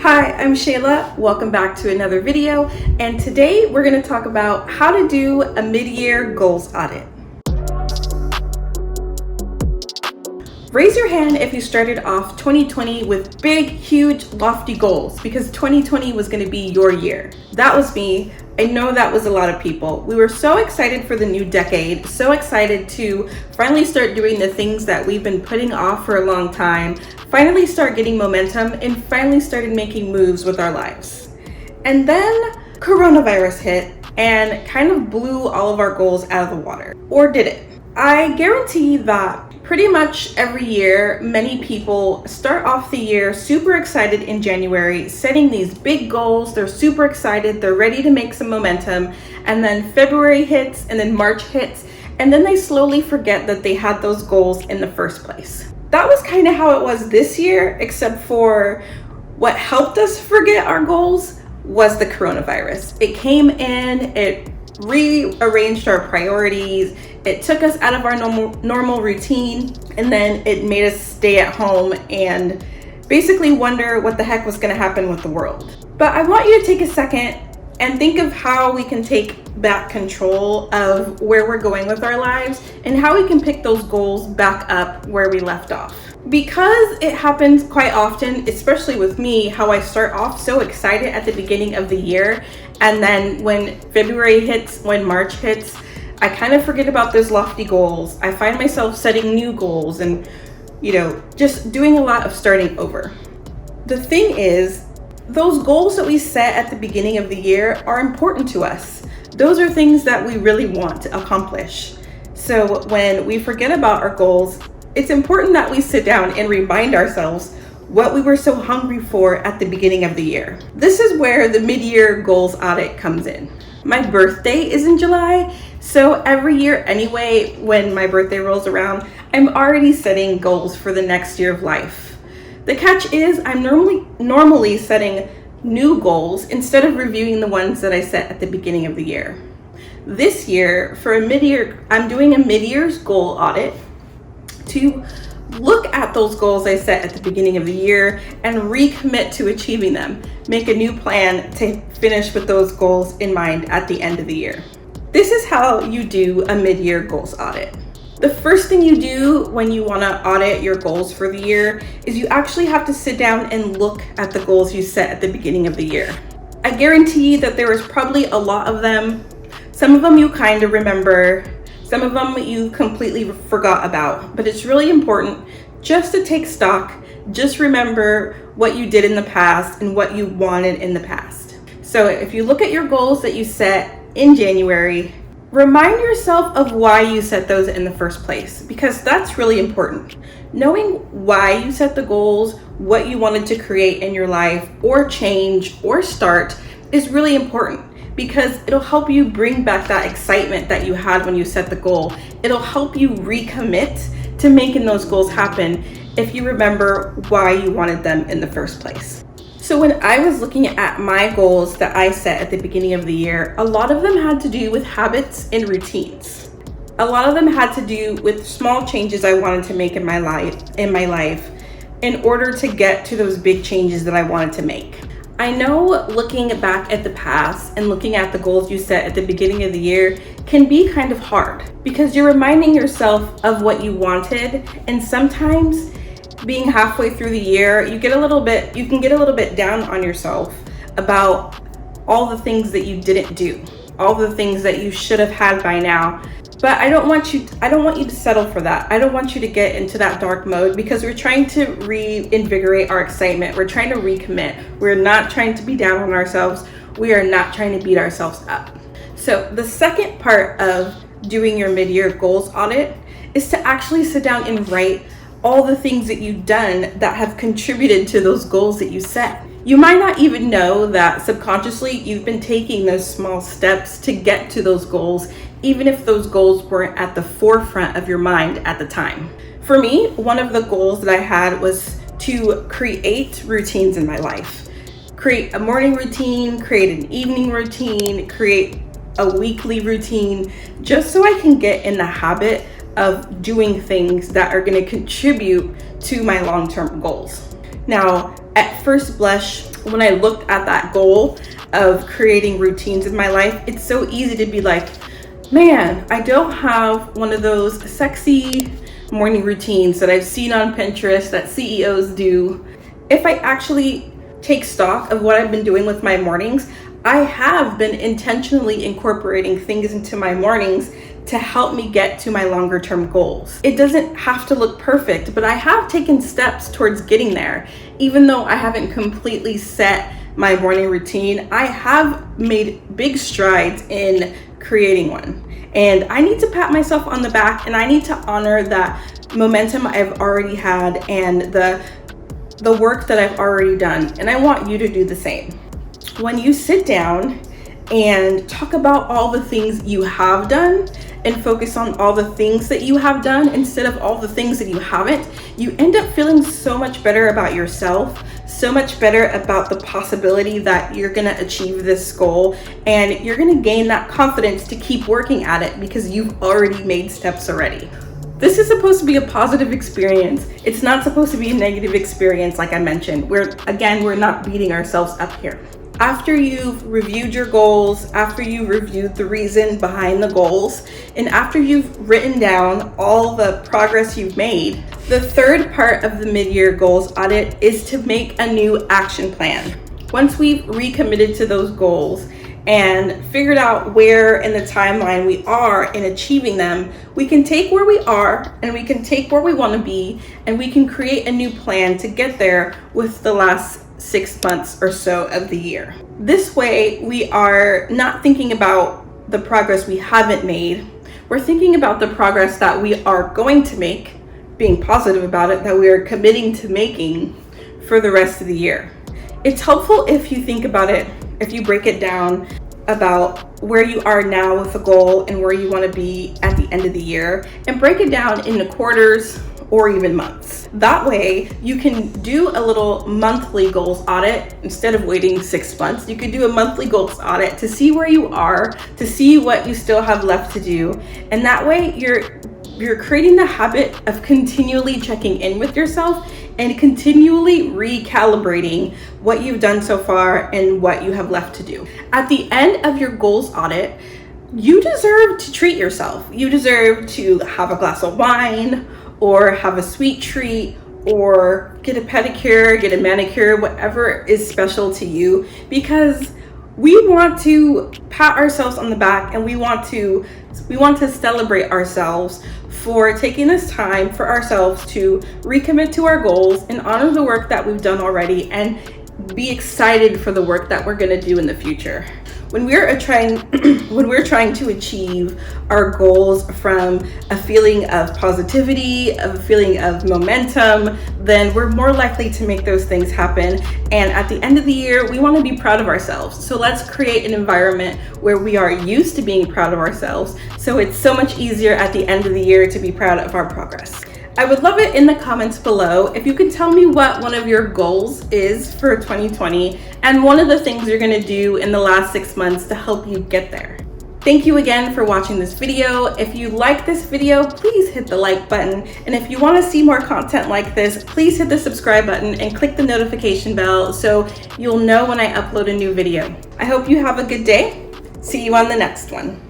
Hi, I'm Chayla. Welcome back to another video. And today we're going to talk about how to do a mid-year goals audit. Raise your hand if you started off 2020 with big, huge, lofty goals because 2020 was going to be your year. That was me. I know that was a lot of people. We were so excited for the new decade, so excited to finally start doing the things that we've been putting off for a long time, finally start getting momentum, and finally started making moves with our lives. And then coronavirus hit and kind of blew all of our goals out of the water. Or did it? I guarantee that pretty much every year, many people start off the year super excited in January, setting these big goals. They're super excited. They're ready to make some momentum. And then February hits and then March hits. And then they slowly forget that they had those goals in the first place. That was kind of how it was this year, except for what helped us forget our goals was the coronavirus. It came in, it rearranged our priorities. It took us out of our normal routine, and then it made us stay at home and basically wonder what the heck was going to happen with the world. But I want you to take a second and think of how we can take back control of where we're going with our lives and how we can pick those goals back up where we left off. Because it happens quite often, especially with me, how I start off so excited at the beginning of the year, and then when February hits, when March hits, I kind of forget about those lofty goals. I find myself setting new goals and, just doing a lot of starting over. The thing is, those goals that we set at the beginning of the year are important to us. Those are things that we really want to accomplish. So when we forget about our goals, it's important that we sit down and remind ourselves what we were so hungry for at the beginning of the year. This is where the mid-year goals audit comes in. My birthday is in July, so every year anyway, when my birthday rolls around, I'm already setting goals for the next year of life. The catch is I'm normally setting new goals instead of reviewing the ones that I set at the beginning of the year. This year, for a mid-year, I'm doing a mid-year's goal audit to look at those goals I set at the beginning of the year and recommit to achieving them. Make a new plan to finish with those goals in mind at the end of the year. This is how you do a mid-year goals audit. The first thing you do when you want to audit your goals for the year is you actually have to sit down and look at the goals you set at the beginning of the year. I guarantee that there was probably a lot of them. Some of them you kind of remember, some of them you completely forgot about, but it's really important just to take stock. Just remember what you did in the past and what you wanted in the past. So if you look at your goals that you set in January, remind yourself of why you set those in the first place, because that's really important. Knowing why you set the goals, what you wanted to create in your life or change or start is really important, because it'll help you bring back that excitement that you had when you set the goal. It'll help you recommit to making those goals happen if you remember why you wanted them in the first place. So when I was looking at my goals that I set at the beginning of the year, a lot of them had to do with habits and routines. A lot of them had to do with small changes I wanted to make in my life in order to get to those big changes that I wanted to make. I know looking back at the past and looking at the goals you set at the beginning of the year can be kind of hard because you're reminding yourself of what you wanted, and sometimes being halfway through the year, you can get a little bit down on yourself about all the things that you didn't do, all the things that you should have had by now. But I don't want you to settle for that. I don't want you to get into that dark mode, because we're trying to reinvigorate our excitement. We're trying to recommit. We're not trying to be down on ourselves. We are not trying to beat ourselves up. So the second part of doing your mid-year goals audit is to actually sit down and write all the things that you've done that have contributed to those goals that you set. You might not even know that subconsciously you've been taking those small steps to get to those goals, even if those goals weren't at the forefront of your mind at the time. For me, one of the goals that I had was to create routines in my life. Create a morning routine, create an evening routine, create a weekly routine, just so I can get in the habit of doing things that are going to contribute to my long-term goals. Now, At first blush, when I looked at that goal of creating routines in my life, it's so easy to be like, man, I don't have one of those sexy morning routines that I've seen on Pinterest that CEOs do. If I actually take stock of what I've been doing with my mornings, I have been intentionally incorporating things into my mornings to help me get to my longer term goals. It doesn't have to look perfect, but I have taken steps towards getting there. Even though I haven't completely set my morning routine, I have made big strides in creating one. And I need to pat myself on the back, and I need to honor that momentum I've already had and the work that I've already done. And I want you to do the same. When you sit down and talk about all the things you have done and focus on all the things that you have done instead of all the things that you haven't, you end up feeling so much better about yourself, so much better about the possibility that you're gonna achieve this goal, and you're gonna gain that confidence to keep working at it because you've already made steps already. This is supposed to be a positive experience. It's not supposed to be a negative experience, like I mentioned. We're not beating ourselves up here. After you've reviewed your goals, after you've reviewed the reason behind the goals, and after you've written down all the progress you've made, the third part of the mid-year goals audit is to make a new action plan. Once we've recommitted to those goals and figured out where in the timeline we are in achieving them, we can take where we are and we can take where we want to be, and we can create a new plan to get there with the last 6 months or so of the year. This way, we are not thinking about the progress we haven't made. We're thinking about the progress that we are going to make, being positive about it, that we are committing to making for the rest of the year. It's helpful if you think about it, if you break it down about where you are now with the goal and where you want to be at the end of the year, and break it down into quarters or even months. That way you can do a little monthly goals audit instead of waiting 6 months. You could do a monthly goals audit to see where you are, to see what you still have left to do. And that way you're creating the habit of continually checking in with yourself and continually recalibrating what you've done so far and what you have left to do. At the end of your goals audit, you deserve to treat yourself. You deserve to have a glass of wine, or have a sweet treat, or get a pedicure, get a manicure, whatever is special to you, because we want to pat ourselves on the back and we want to celebrate ourselves for taking this time for ourselves to recommit to our goals and honor the work that we've done already and be excited for the work that we're going to do in the future. When we're trying to achieve our goals from a feeling of positivity, a feeling of momentum, then we're more likely to make those things happen. And at the end of the year, we want to be proud of ourselves. So let's create an environment where we are used to being proud of ourselves, so it's so much easier at the end of the year to be proud of our progress. I would love it in the comments below if you could tell me what one of your goals is for 2020 and one of the things you're going to do in the last 6 months to help you get there. Thank you again for watching this video. If you like this video, please hit the like button. And if you want to see more content like this, please hit the subscribe button and click the notification bell so you'll know when I upload a new video. I hope you have a good day. See you on the next one.